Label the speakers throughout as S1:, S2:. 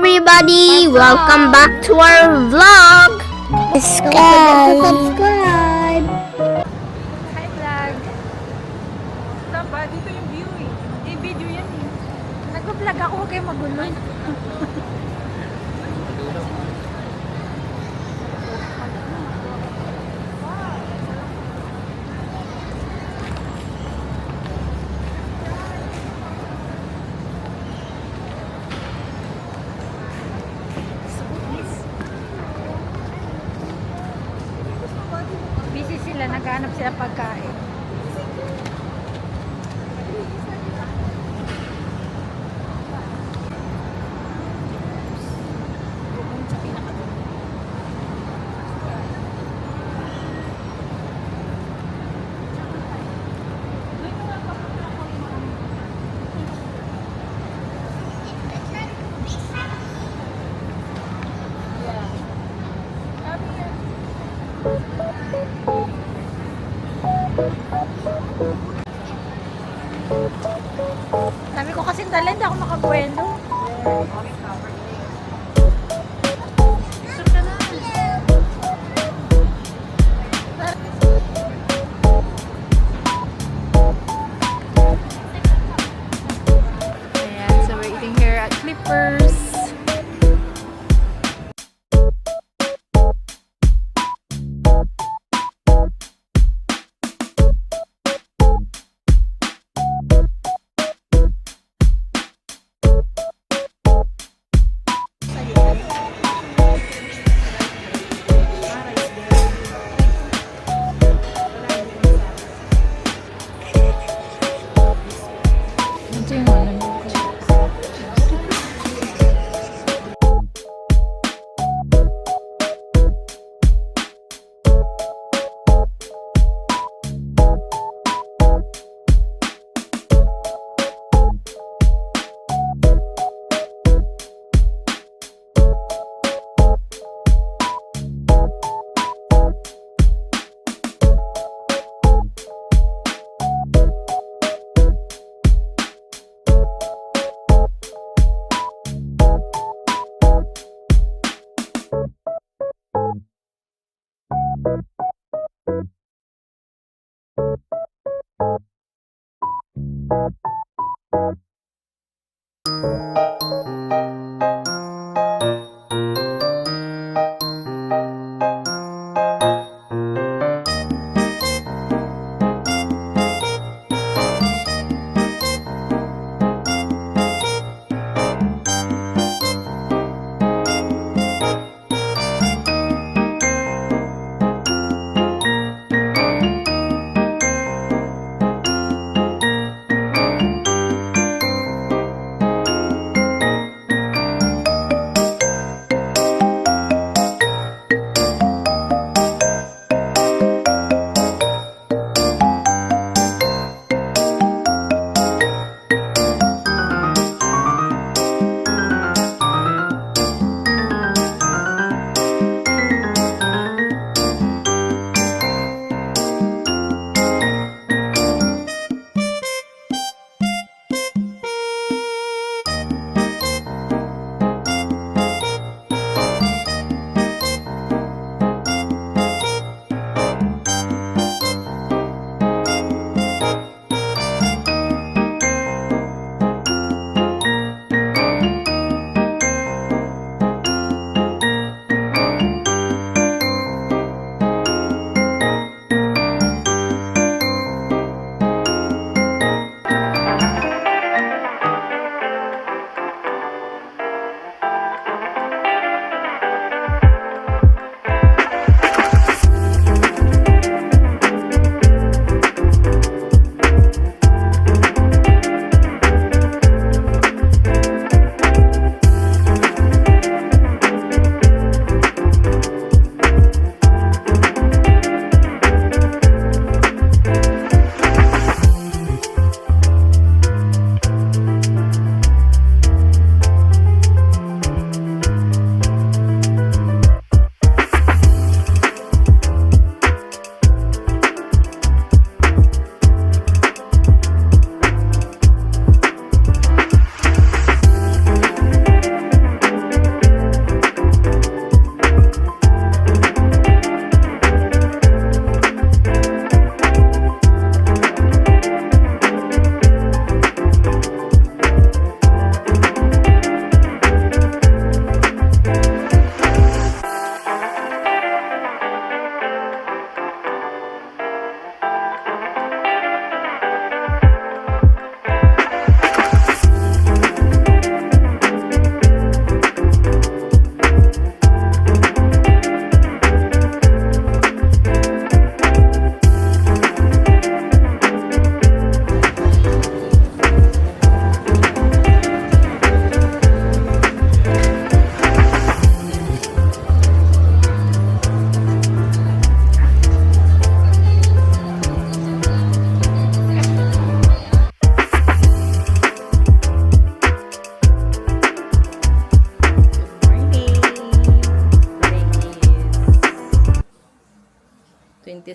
S1: everybody! Welcome back to our vlog!
S2: Subscribe!
S3: Hi vlog! Tamba, dito yung view eh. I-video yan eh. Nag-vlog ako, huwag kayo magulo. Busy sila, naghahanap sila pagkain. Sabi ko kasi dala, hindi ako makabuelo. Picture ka na. Ayan, so we're eating here at Clippers.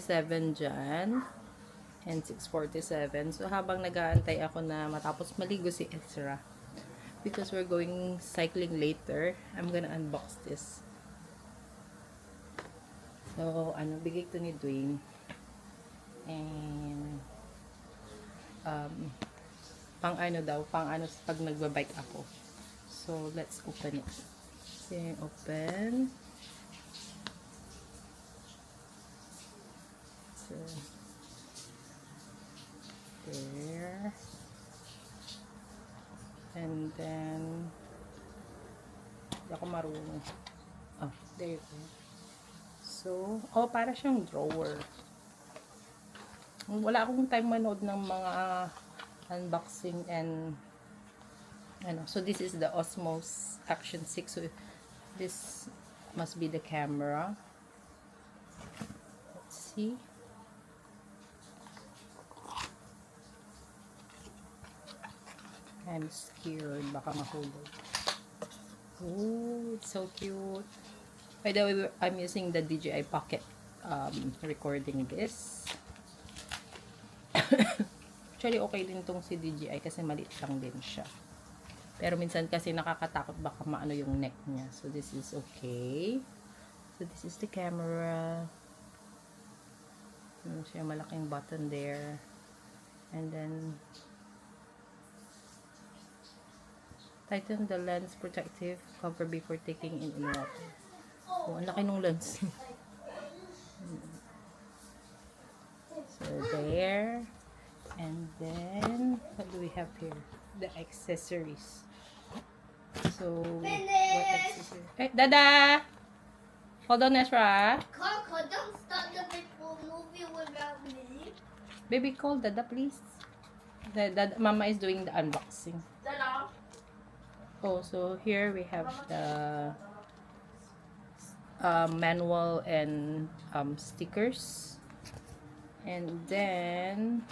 S2: 6:47 dyan. And 6:47. So, habang nag-aantay ako na matapos maligo si Ezra, because we're going cycling later, I'm gonna unbox this. So, bigay to ni Dwayne. And, pang pag nagbabike ako. So, let's open it. Okay, open. So, there. And then, hindi ako marunong. Oh, there you go. So, para siyang drawer. Wala akong time manood ng mga unboxing and so this is the Osmos Action 6. So, this must be the camera. Let's see. I'm scared. Baka mahulog. Oh, it's so cute. By the way, I'm using the DJI Pocket recording this. Actually, okay din tong si DJI kasi maliit lang din siya. Pero minsan kasi nakakatakot baka maano yung neck niya. So, this is okay. So, this is the camera. Meron siya malaking button there. And then, tighten the lens protective cover before taking in water. Oh, ang laki nung lens. So, there. And then, what do we have here? The accessories. So, what accessories? Hey, Dada! Hold on, Ezra.
S1: Coco, don't start the movie without me.
S2: Baby, call Dada, please. Dada, Mama is doing the unboxing.
S1: Dada.
S2: Oh, so here we have the manual and stickers. And then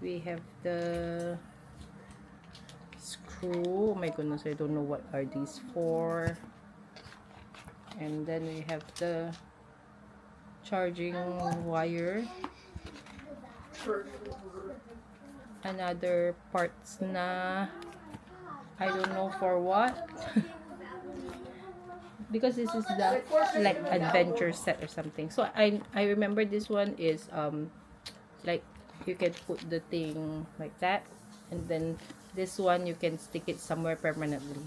S2: we have the screw. Oh my goodness, I don't know what are these for. And then we have the charging wire. Another parts na I don't know for what. Because this is the like adventure set or something. So I remember this one is like you can put the thing like that, and then this one you can stick it somewhere permanently.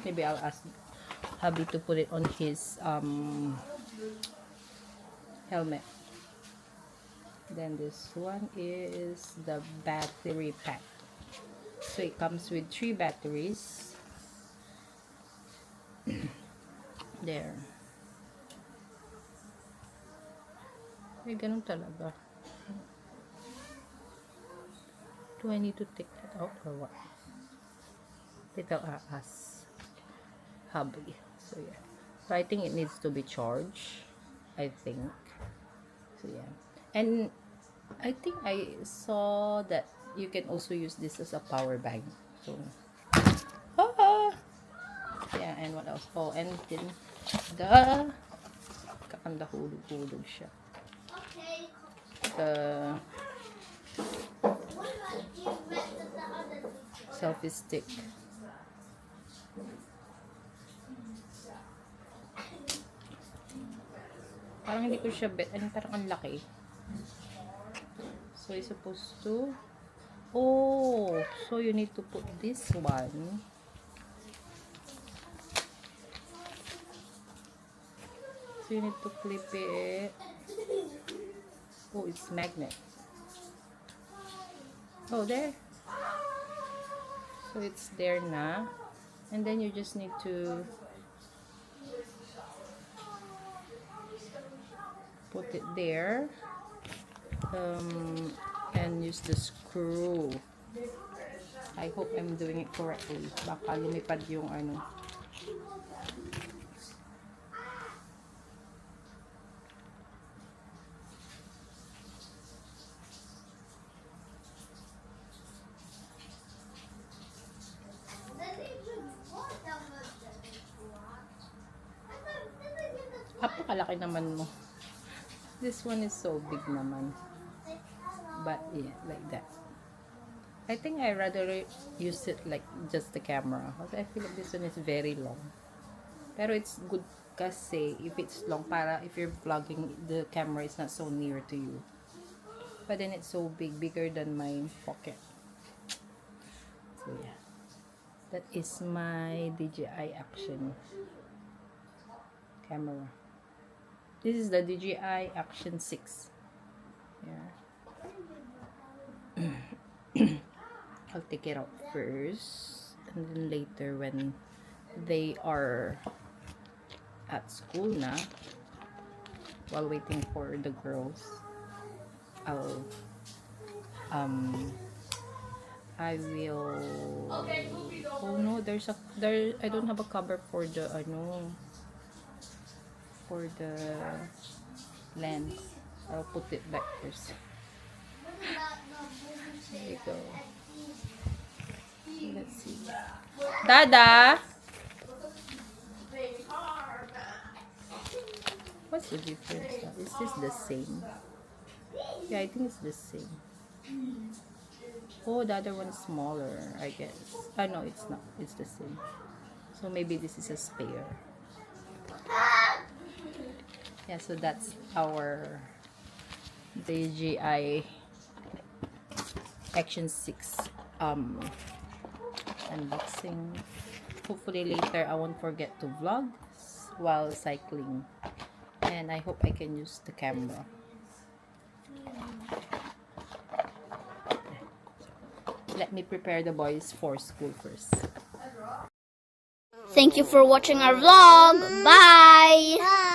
S2: Maybe I'll ask hubby to put it on his helmet. Then this one is the battery pack. So it comes with 3 batteries. There. Ay, ganun talaga. Do I need to take that out or what? Little ass. Hubby. So yeah. So I think it needs to be charged. I think. So yeah. And I think I saw that you can also use this as a power bank. So, yeah, and what else? Oh, and then kakanda hulog siya. The selfie stick. Parang hindi ko siya bet. Parang ang laki. So, you're supposed to... Oh! So, you need to put this one. So, you need to clip it. Oh, it's magnet. Oh, there. So, it's there na. And then, you just need to put it there. And use the screw. I hope I'm doing it correctly. Baka lumipad yung ano. napakalaki naman mo. This one is so big naman. But yeah, like that. I think I rather use it like just the camera. Because I feel like this one is very long. Pero it's good kasi if it's long, para if you're vlogging, the camera is not so near to you. But then it's so big, bigger than my pocket. So yeah. That is my DJI Action camera. This is the DJI Action 6. Yeah. I'll take it out first, and then later when they are at school na, while waiting for the girls, I'll I will. Oh no, I don't have a cover for the for the lens. I'll put it back first. There you go. Let's see. Dada! What's the difference? Is this the same? Yeah, I think it's the same. Oh, the other one is smaller, I guess. No, it's not. It's the same. So maybe this is a spare. Yeah, so that's our DJI Action 6 unboxing. Hopefully later I won't forget to vlog while cycling, and I hope I can use the camera. Let me prepare the boys for school first.
S1: Thank you for watching our vlog. Bye.